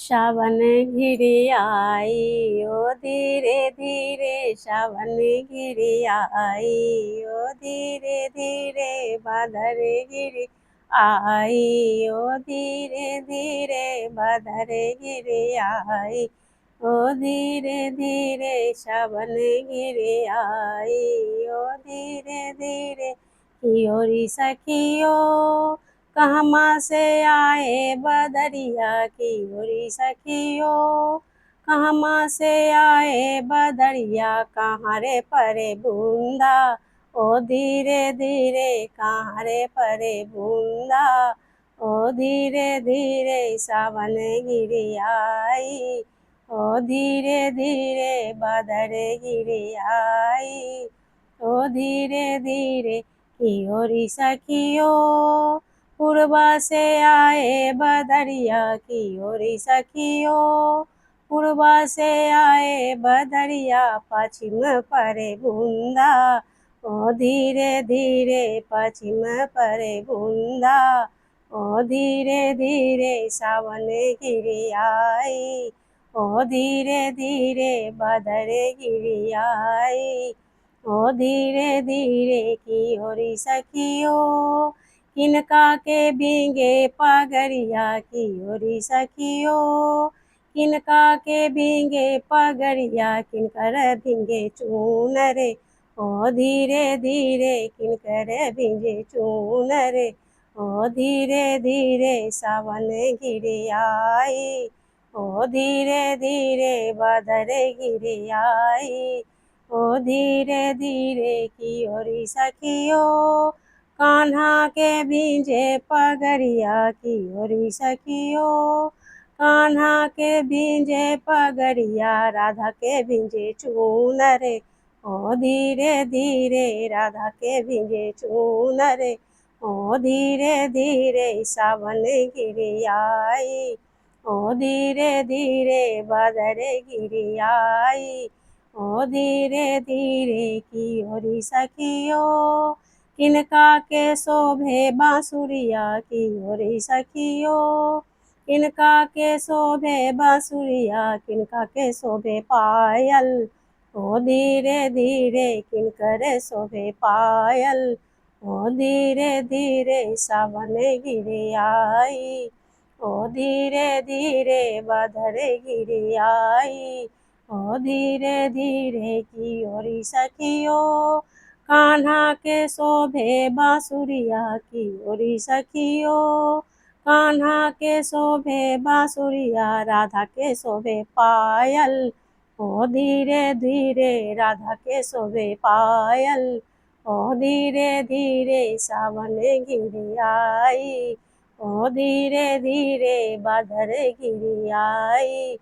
सावन घिरी आई ओ धीरे धीरे सावन घिरी आई ओ धीरे धीरे बादल घिरी आई ओ धीरे धीरे बादल घिरी आई ओ धीरे धीरे सावन घिरी आई ओ धीरे धीरे कियोरी सखियो कहमा से आए बदरिया की ओरी सखियो कहमा से आए बदरिया कहाँ रे परे बूंदा ओ धीरे धीरे कहाँ रे परे बूंदा ओ धीरे धीरे सावन गिरी आई ओ धीरे धीरे बादल गिरी आई ओ धीरे धीरे की ओरी सखियो पूर्वा से आए बदरिया की ओरी सखियो पूर्वा से आए बदरिया पश्चिम परे बूंदा ओ धीरे धीरे पश्चिम परे बूंदा ओ धीरे धीरे सावन गिरी आई ओ धीरे धीरे बादल गिरी आई ओ धीरे धीरे की ओरी सखियो किनका के बींगे पगरिया की ओरी सखियो किनका के बींगे पगरिया किनकर भींगे चूनरे ओ धीरे धीरे किनकर भींगे चूनरे ओ धीरे धीरे सावन गिरी आई ओ धीरे धीरे बादल गिरी आई ओ धीरे धीरे की ओरी सखियो कान्हा के भींजे पगरिया की ओरी सखियो कान्हा के भींजे पगरिया राधा के भींजे चूनरे ओ धीरे धीरे राधा के भींजे चूनरे ओ धीरे धीरे सावन गिरी आई ओ धीरे धीरे बादल गिरी आई ओ धीरे धीरे की ओरी सखियो किनका के शोभे बांसुरिया की ओरी सखियो किनका के शोभे बांसुरिया किनका के शोभे पायल ओ धीरे धीरे किनकर शोभे पायल ओ धीरे धीरे सावन गिरी आई ओ धीरे धीरे बादल गिरी आई ओ धीरे धीरे की ओरी सखियो कान्हा के शोभे बांसुरिया की ओरी सखियो कान्हा के शोभे बांसुरिया राधा के शोभे पायल ओ धीरे धीरे राधा के शोभे पायल ओ धीरे धीरे सावन गिरी आई ओ धीरे धीरे बादल गिरी आई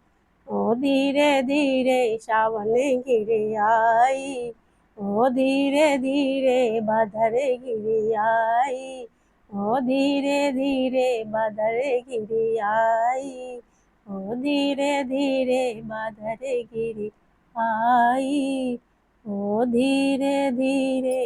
ओ धीरे धीरे सावन गिरी आई ओ धीरे धीरे बादल गिरी आई ओ धीरे धीरे बादल गिरी आई ओ धीरे धीरे बादल गिरी आई ओ धीरे धीरे